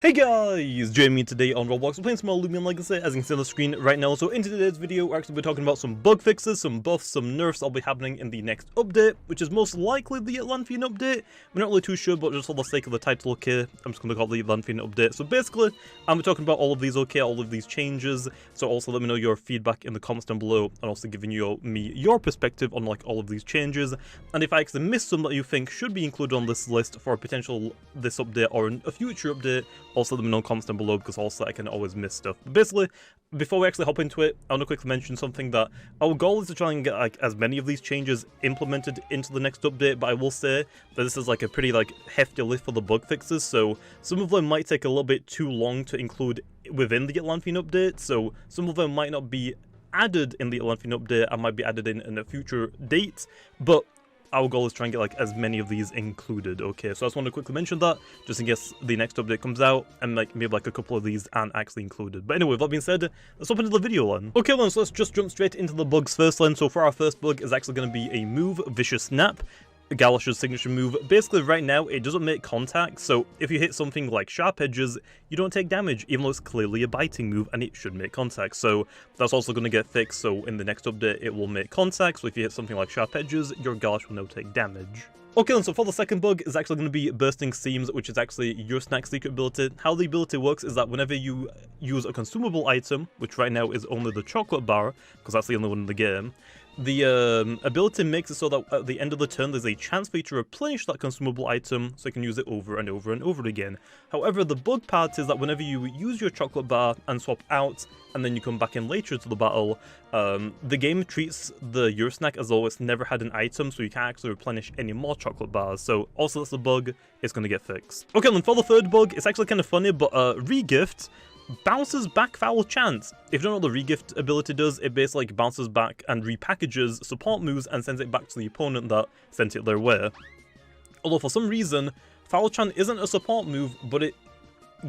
Hey guys, Jamiy today on Roblox. We're playing some more Loomian Legacy, as you can see on the screen right now. So in today's video, we're actually talking about some bug fixes, some buffs, some nerfs that'll be happening in the next update, which is most likely the ATLANTHIAN update. We're not really too sure, but just for the sake of the title, okay, I'm just going to call it the ATLANTHIAN update. So basically, I'm talking about all of these, okay, all of these changes. So also let me know your feedback in the comments down below, and also giving me your perspective on like all of these changes. And if I actually missed some that you think should be included on this list for a potential this update or a future update, also let me know in the comments down below, because also I can always miss stuff. But basically, before we actually hop into it, I want to quickly mention something that our goal is to try and get like as many of these changes implemented into the next update, but I will say that this is like a pretty like hefty lift for the bug fixes, so some of them might take a little bit too long to include within the ATLANTHIAN update, so some of them might not be added in the ATLANTHIAN update and might be added in a future date, but our goal is to try and get like as many of these included, okay? So I just want to quickly mention that, just in case the next update comes out, and like maybe like a couple of these aren't actually included. But anyway, with that being said, let's hop into the video then. Okay then, so let's just jump straight into the bugs first then. So for our first bug is actually going to be a move, Vicious Snap. Galash's signature move. Basically right now it doesn't make contact, so if you hit something like Sharp Edges, you don't take damage, even though it's clearly a biting move and it should make contact. So that's also going to get fixed, so in the next update it will make contact, so if you hit something like Sharp Edges, your Galash will now take damage. Okay then, so for the second bug is actually going to be Bursting Seams, which is actually your snack secret ability. How the ability works is that whenever you use a consumable item, which right now is only the chocolate bar, because that's the only one in the game, the ability makes it so that at the end of the turn there's a chance for you to replenish that consumable item, so you can use it over and over and over again. However, the bug part is that whenever you use your chocolate bar and swap out, and then you come back in later to the battle, the game treats the your snack as though it's never had an item, so you can't actually replenish any more chocolate bars. So also that's a bug, it's going to get fixed. Okay, then for the third bug, it's actually kind of funny, but regift bounces back Foul Chance. If you don't know what the regift ability does, it basically like bounces back and repackages support moves and sends it back to the opponent that sent it their way. Although for some reason, Foul Chance isn't a support move, but it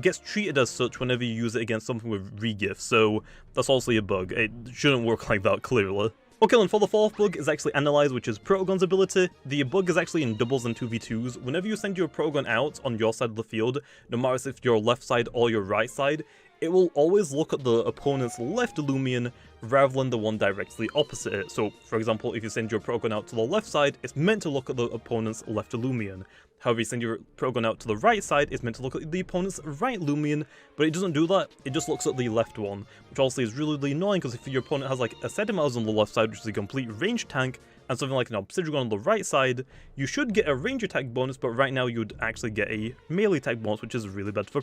gets treated as such whenever you use it against something with regift, so that's also a bug. It shouldn't work like that, clearly. Okay, then for the fourth bug is actually Analyze, which is Protogon's ability. The bug is actually in doubles and 2v2s. Whenever you send your Protogon out on your side of the field, no matter if your left side or your right side, it will always look at the opponent's left Loomian rather than the one directly opposite it. So, for example, if you send your Protogon out to the left side, it's meant to look at the opponent's left Loomian. However, you send your Protogon out to the right side, it's meant to look at the opponent's right Loomian, but it doesn't do that, it just looks at the left one, which also is really, really annoying, because if your opponent has like a Sedimals on the left side, which is a complete range tank, and something like an Obsidian on the right side, you should get a range attack bonus, but right now you'd actually get a melee attack bonus, which is really bad for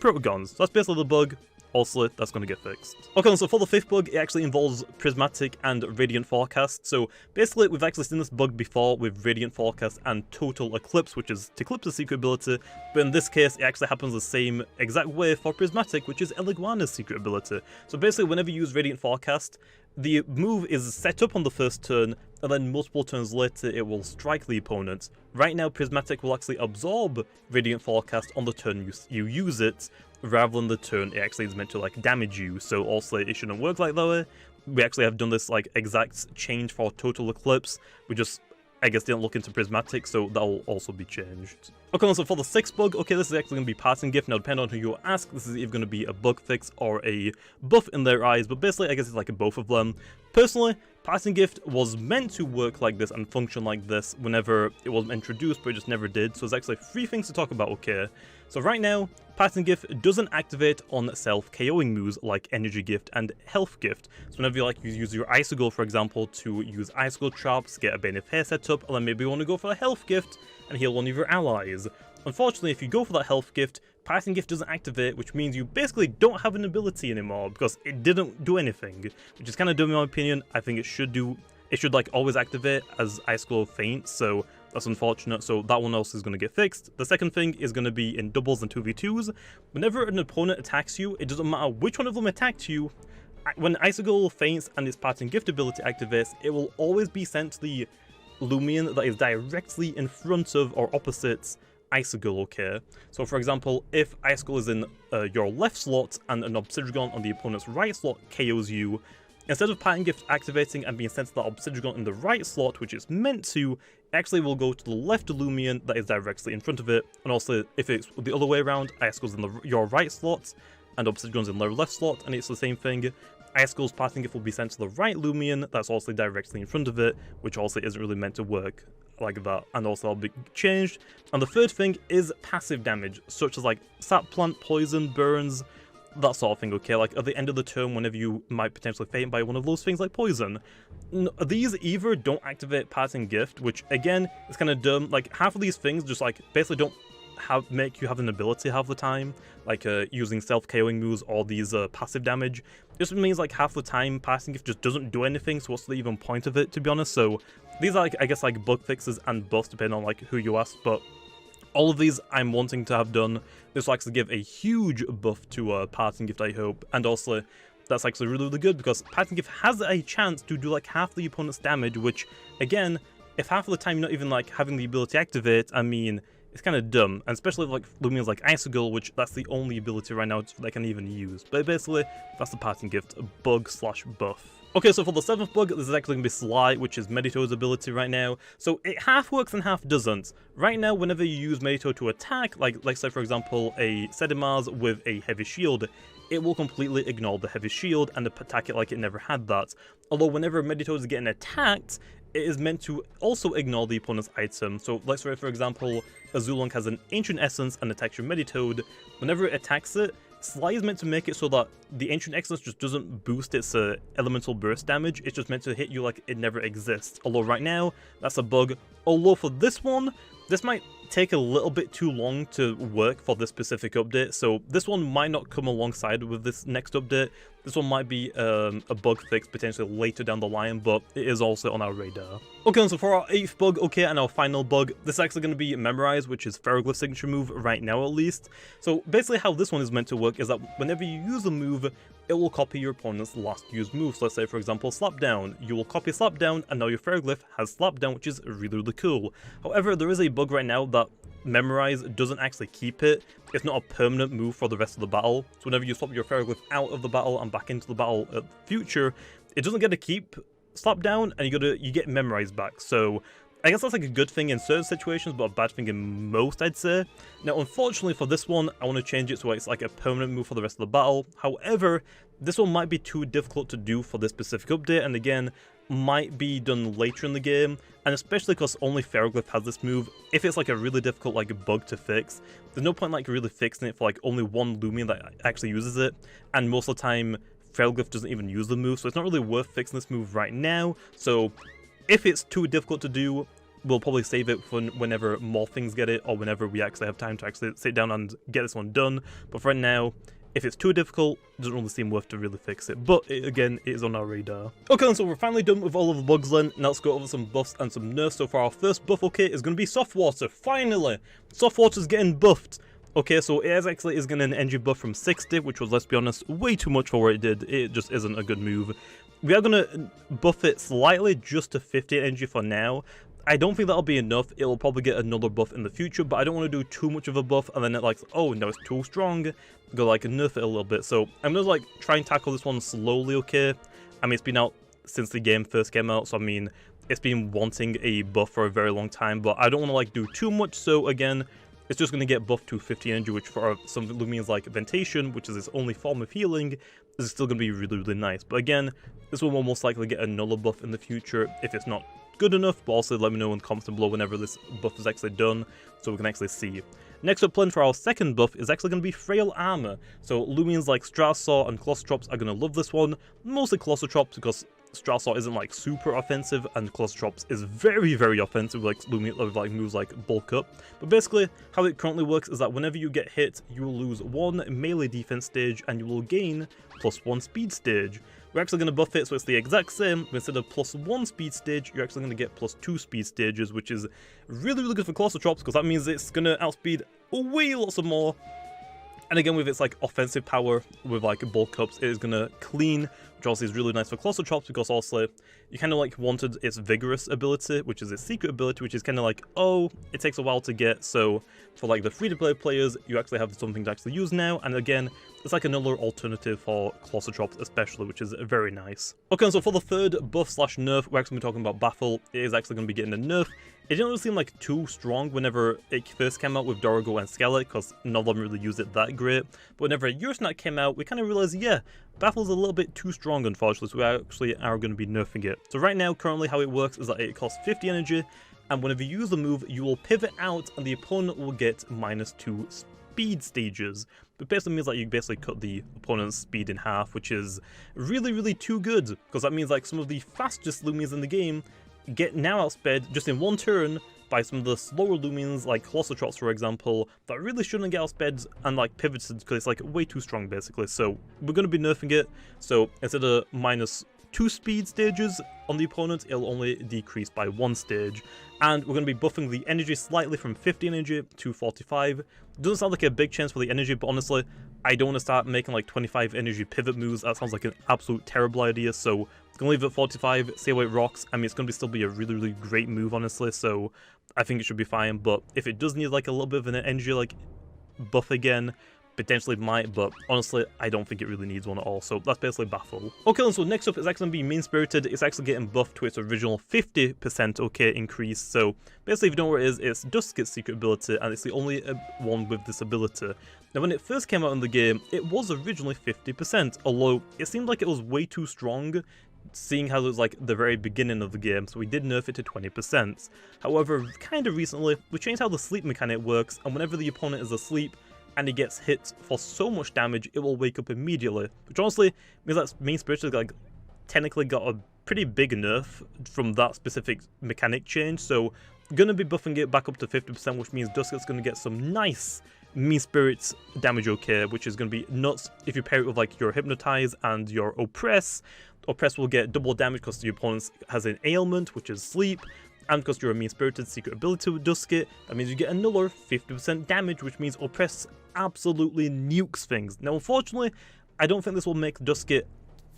Protogons. So that's basically the bug. Also, that's going to get fixed. Okay, so for the fifth bug, it actually involves Prismatic and Radiant Forecast. So basically, we've actually seen this bug before with Radiant Forecast and Total Eclipse, which is Eclipse's secret ability, but in this case, it actually happens the same exact way for Prismatic, which is Eliguana's secret ability. So basically, whenever you use Radiant Forecast, the move is set up on the first turn, and then multiple turns later it will strike the opponent. Right now, Prismatic will actually absorb Radiant Forecast on the turn you use it, rather than the turn it actually is meant to like damage you, so also it shouldn't work like that way. We actually have done this like exact change for Total Eclipse, we just I guess didn't look into Prismatic, so that will also be changed. Okay, so for the sixth bug, okay, this is actually going to be Passing Gift. Now, depending on who you ask, this is either going to be a bug fix or a buff in their eyes, but basically, I guess it's like a both of them. Personally, Passing Gift was meant to work like this and function like this whenever it was introduced, but it just never did, so there's actually 3 things to talk about, okay? So right now, Passing Gift doesn't activate on self-KOing moves like Energy Gift and Health Gift. So whenever you use your Icicle, for example, to use Icicle Traps, get a Bane of Hair set up, and then maybe you want to go for a Health Gift and heal one of your allies. Unfortunately, if you go for that Health Gift, Passing Gift doesn't activate, which means you basically don't have an ability anymore, because it didn't do anything, which is kind of dumb in my opinion. I think it should like always activate as Icicle faints, so that's unfortunate, so that one else is going to get fixed. The second thing is going to be in doubles and 2v2s. Whenever an opponent attacks you, it doesn't matter which one of them attacked you, when Icicle faints and its Passing Gift ability activates, it will always be sent to the Loomian that is directly in front of or opposite Icicle, okay? So for example, if Icicle is in your left slot and an Obsidian on the opponent's right slot KOs you, instead of Parting Gift activating and being sent to that Obsidian Gun in the right slot, which it's meant to, it actually will go to the left Loomian that is directly in front of it. And also, if it's the other way around, Ice goes in your right slot, and Obsidian Gun's in the left slot, and it's the same thing. Icicle's Parting Gift will be sent to the right Loomian, that's also directly in front of it, which also isn't really meant to work like that, and also that'll be changed. And the third thing is passive damage, such as like sap plant, poison, burns, that sort of thing, okay? Like at the end of the turn, whenever you might potentially faint by one of those things like poison. These either don't activate Parting Gift, which again, is kind of dumb. Like half of these things just like basically don't make you have an ability half the time, like using self-KOing moves or these passive damage. Just means like half the time Parting Gift just doesn't do anything, so what's the even point of it, to be honest? So these are like, I guess, like bug fixes and buffs depending on like who you ask, but all of these I'm wanting to have done. This will actually give a huge buff to Parting Gift, I hope, and also that's actually really, really good because Parting Gift has a chance to do like half the opponent's damage, which again, if half of the time you're not even like having the ability to activate, I mean, it's kind of dumb, and especially like Loomian's like Icicle, which that's the only ability right now they can even use. But basically, that's the Parting Gift bug slash buff. Okay, so for the 7th bug, this is actually going to be Sly, which is Medito's ability right now. So it half works and half doesn't. Right now, whenever you use Medito to attack, like say for example a Sedimars with a heavy shield, it will completely ignore the heavy shield and attack it like it never had that. Although whenever Medito is getting attacked, it is meant to also ignore the opponent's item. So let's say for example, Azulong has an Ancient Essence and attacks your Meditoad. Whenever it attacks it, Sly is meant to make it so that the Ancient Essence just doesn't boost its elemental burst damage, it's just meant to hit you like it never exists. Although right now, that's a bug. Although for this one, this might take a little bit too long to work for this specific update, so this one might not come alongside with this next update. This one might be a bug fix potentially later down the line, but it is also on our radar. Okay, so for our 8th bug, okay, and our final bug, this is actually going to be Memorize, which is Ferroglyph signature move right now at least. So basically how this one is meant to work is that whenever you use a move, it will copy your opponent's last used move. So let's say for example Slap Down, you will copy Slap Down, and now your Ferroglyph has Slap Down, which is really, really cool. However, there is a bug right now that Memorize doesn't actually keep it. It's not a permanent move for the rest of the battle. So whenever you swap your Ferroglyph out of the battle and back into the battle at future, it doesn't get to keep Slap Down, and you get Memorize back. So I guess that's like a good thing in certain situations, but a bad thing in most, I'd say. Now, unfortunately for this one, I want to change it so it's like a permanent move for the rest of the battle. However, this one might be too difficult to do for this specific update, and again, might be done later in the game, and especially because only Ferroglyph has this move. If it's like a really difficult like bug to fix, there's no point like really fixing it for like only one Loomian that actually uses it, and most of the time Ferroglyph doesn't even use the move, so it's not really worth fixing this move right now. So if it's too difficult to do, we'll probably save it for whenever more things get it, or whenever we actually have time to actually sit down and get this one done. But for right now, if it's too difficult, it doesn't really seem worth to really fix it. But again, it is on our radar. Okay, so we're finally done with all of the bugs then. Now let's go over some buffs and some nerfs. So for our first buff, okay, is going to be Soft Water. Finally! Soft Water's getting buffed. Okay, so it is getting an energy buff from 60, which was, let's be honest, way too much for what it did. It just isn't a good move. We are going to buff it slightly just to 50 energy for now. I don't think that'll be enough. It'll probably get another buff in the future, but I don't want to do too much of a buff and then it like, oh no, it's too strong. Go like nerf it a little bit. So I'm gonna like try and tackle this one slowly, okay? I mean, it's been out since the game first came out, so I mean, it's been wanting a buff for a very long time, but I don't want to like do too much. So again, it's just going to get buffed to 50 energy, which for some Loomians like Ventation, which is its only form of healing, is still going to be really, really nice. But again, this one will most likely get another buff in the future if it's not good enough, but also let me know in the comments below whenever this buff is actually done, so we can actually see. Next up planned for our second buff is actually going to be Frail Armor. So Loomians like Stratosaur and Colostrops are going to love this one, mostly Colostrops because Stratosaur isn't like super offensive and Colostrops is very, very offensive like Loomian with like moves like Bulk Up. But basically how it currently works is that whenever you get hit, you will lose 1 melee defense stage and you will gain +1 speed stage. We're actually going to buff it so it's the exact same, but instead of +1 speed stage, you're actually going to get +2 speed stages, which is really, really good for Colostrops because that means it's going to outspeed way lots of more. And again, with its like offensive power, with like bulk ups, it is gonna clean, which also is really nice for closer chops, because also you kind of like wanted its vigorous ability, which is its secret ability, which is kind of like, oh, it takes a while to get, so for like the free-to-play players, you actually have something to actually use now, and again, it's like another alternative for closer chops especially, which is very nice. Okay, and so for the third buff slash nerf, we're actually talking about Baffle. It is actually going to be getting a nerf. It didn't really seem like too strong whenever it first came out with Dorigo and Skelet, because none of them really used it that great. But whenever Ursnat came out, we kind of realized, yeah, Baffle's a little bit too strong, unfortunately, so we actually are going to be nerfing it. So right now, currently how it works is that it costs 50 energy, and whenever you use the move, you will pivot out, and the opponent will get -2 speed stages. But basically means that you basically cut the opponent's speed in half, which is really, really too good, because that means like some of the fastest Loomians in the game get now outsped just in one turn by some of the slower Loomians, like Colossotrops for example, that really shouldn't get outsped and like pivoted because it's like way too strong basically. So we're going to be nerfing it, so instead of -2 speed stages on the opponent, it'll only decrease by 1 stage. And we're going to be buffing the energy slightly from 50 energy to 45. Doesn't sound like a big chance for the energy, but honestly, I don't want to start making like 25 energy pivot moves. That sounds like an absolute terrible idea, so I'm going to leave it at 45, see how it rocks. I mean, it's going to still be a really, really great move, honestly, so I think it should be fine. But if it does need like a little bit of an energy like buff again, potentially might, but honestly, I don't think it really needs one at all, so that's basically Baffle. Okay, and so next up is actually going to be Mean-Spirited. It's actually getting buffed to its original 50% okay increase, so basically if you don't know what it is, it's Dusket's secret ability, and it's the only one with this ability. Now when it first came out in the game, it was originally 50%, although it seemed like it was way too strong, seeing how it was like the very beginning of the game, so we did nerf it to 20%. However, kind of recently, we changed how the sleep mechanic works, and whenever the opponent is asleep, and he gets hit for so much damage, it will wake up immediately. Which honestly means that Mean-Spirited like technically got a pretty big nerf from that specific mechanic change. So gonna be buffing it back up to 50%, which means Dusket's gonna get some nice Mean-Spirits damage okay, which is gonna be nuts if you pair it with like your Hypnotize and your Oppress. Oppress will get double damage because the opponent has an ailment, which is sleep. And because you're a Mean-Spirited secret ability with Dusket, that means you get another 50% damage, which means Oppress absolutely nukes things. Now, unfortunately, I don't think this will make Dusket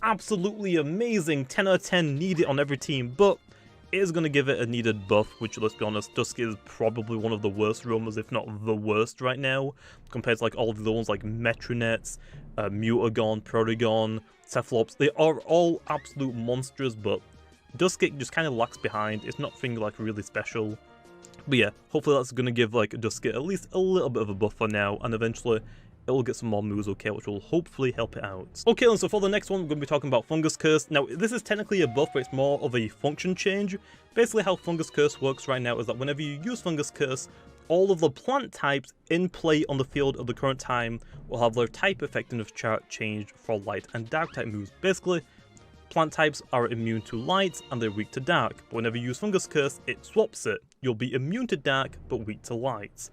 absolutely amazing. 10 out of 10 need it on every team, but it is going to give it a needed buff, which, let's be honest, Dusket is probably one of the worst roamers, if not the worst right now, compared to like all of the ones like Metronets, Mutagon, Protagon, Cephalops. They are all absolute monsters, but Dusket just kind of lacks behind. It's nothing like really special. But yeah, hopefully that's going to give like Dusket at least a little bit of a buff for now, and eventually it will get some more moves, okay, which will hopefully help it out. Okay, and so for the next one, we're going to be talking about Fungus Curse. Now, this is technically a buff, but it's more of a function change. Basically, how Fungus Curse works right now is that whenever you use Fungus Curse, all of the plant types in play on the field at the current time will have their type effectiveness chart changed for light and dark type moves. Basically, plant types are immune to light and they're weak to dark, but whenever you use Fungus Curse, it swaps it. You'll be immune to dark, but weak to light.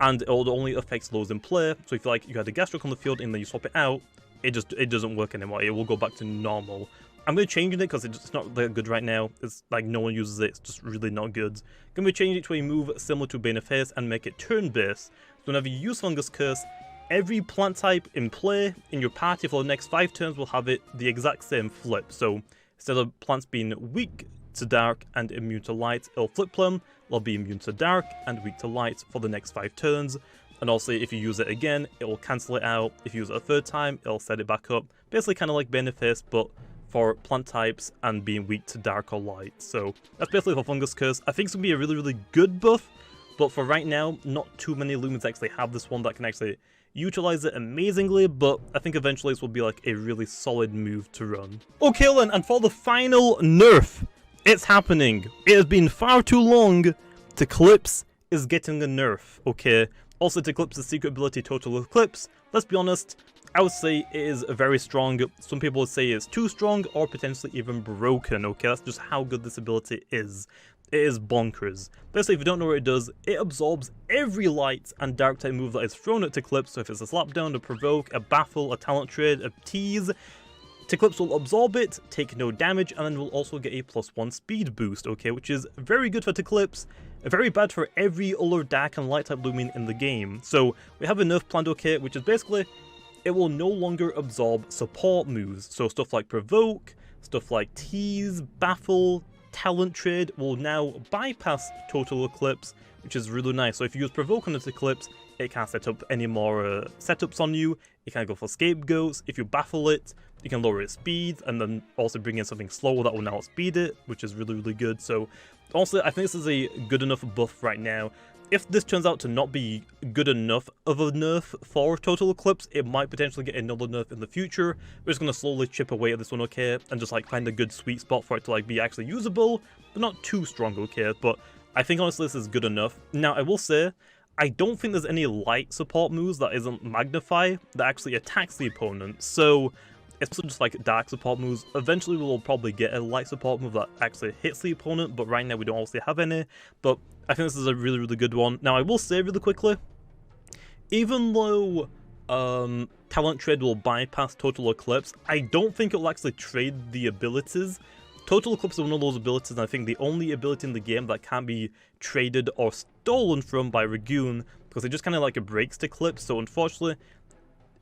And it only affects those in play, so if like you had a Gastroc on the field and then you swap it out, it doesn't work anymore, it will go back to normal. I'm going to change it because it's not that good right now, it's like no one uses it, it's just really not good. I'm going to change it to a move similar to Bane of Haste and make it turn-based, so whenever you use Fungus Curse, every plant type in play in your party for the next 5 turns will have it the exact same flip. So instead of plants being weak to dark and immune to light, it'll flip them, they'll be immune to dark and weak to light for the next 5 turns. And also if you use it again, it will cancel it out. If you use it a third time, it'll set it back up. Basically kind of like Bane of Haste, but for plant types and being weak to dark or light. So that's basically for Fungus Curse. I think it's going to be a really, really good buff, but for right now, not too many Lumens actually have this one that can actually utilize it amazingly, but I think eventually this will be like a really solid move to run. Okay then, and for the final nerf, it's happening. It has been far too long. Eclipse is getting a nerf, okay? Also, Eclipse's secret ability, Total Eclipse, let's be honest, I would say it is very strong. Some people would say it's too strong or potentially even broken, okay? That's just how good this ability is. It is bonkers. Basically, if you don't know what it does, it absorbs every light and dark type move that is thrown at Eclipse. So if it's a slapdown, a provoke, a baffle, a talent trade, a tease, Eclipse will absorb it, take no damage, and then will also get a +1 speed boost, okay, which is very good for Eclipse. very bad for every other dark and light type Loomian in the game. So we have a nerf planned, okay, which is basically it will no longer absorb support moves. So stuff like Provoke, stuff like Tease, Baffle, Talent Trade will now bypass Total Eclipse, which is really nice. So if you use Provoke on this Eclipse, it can't set up any more setups on you. You can't go for Scapegoats. If you Baffle it, you can lower its speed and then also bring in something slower that will now speed it, which is really, really good. So also, I think this is a good enough buff right now. If this turns out to not be good enough of a nerf for Total Eclipse, it might potentially get another nerf in the future. We're just going to slowly chip away at this one, okay, and just like find a good sweet spot for it to like be actually usable, but not too strong, okay. But I think honestly this is good enough. Now I will say, I don't think there's any light support moves that isn't Magnify that actually attacks the opponent. So it's just like dark support moves. Eventually we'll probably get a light support move that actually hits the opponent, but right now we don't also have any. But I think this is a really, really good one. Now I will say really quickly, even though Talent Trade will bypass Total Eclipse, I don't think it will actually trade the abilities. Total Eclipse is one of those abilities, and I think the only ability in the game that can't be traded or stolen from by Ragoon, because it just kind of like breaks the Eclipse. So unfortunately,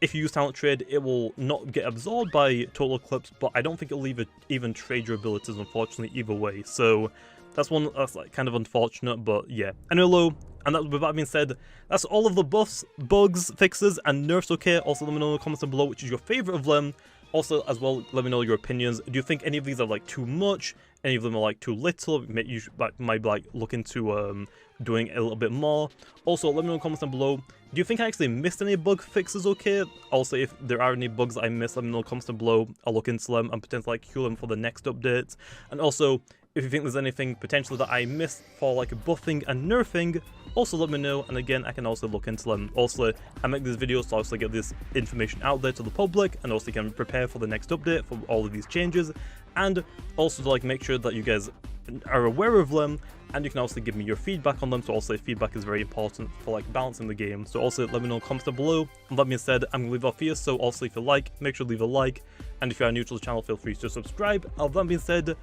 if you use Talent Trade, it will not get absorbed by Total Eclipse, but I don't think it'll even trade your abilities, unfortunately, either way. So that's one that's like kind of unfortunate, but yeah. Anyway, and that, with that being said, that's all of the buffs, bugs, fixes, and nerfs, okay? Also, let me know in the comments down below which is your favorite of them. Also, as well, let me know your opinions. Do you think any of these are like too much? Any of them are like too little? You might like look into doing a little bit more. Also, let me know in the comments down below. Do you think I actually missed any bug fixes, okay? Also, if there are any bugs that I missed, let me know in the comments down below. I'll look into them and potentially like cure them for the next updates. And also, if you think there's anything potentially that I missed for like buffing and nerfing, also let me know, and again I can also look into them. Also, I make these videos to also get this information out there to the public, and also you can prepare for the next update for all of these changes, and also to like make sure that you guys are aware of them, and you can also give me your feedback on them. So also feedback is very important for like balancing the game. So also let me know in the comments down below. And that being said, I'm gonna leave off here. So also if you like, make sure to leave a like, and if you are new to the channel, feel free to subscribe. And that being said,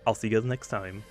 I'll see you guys next time.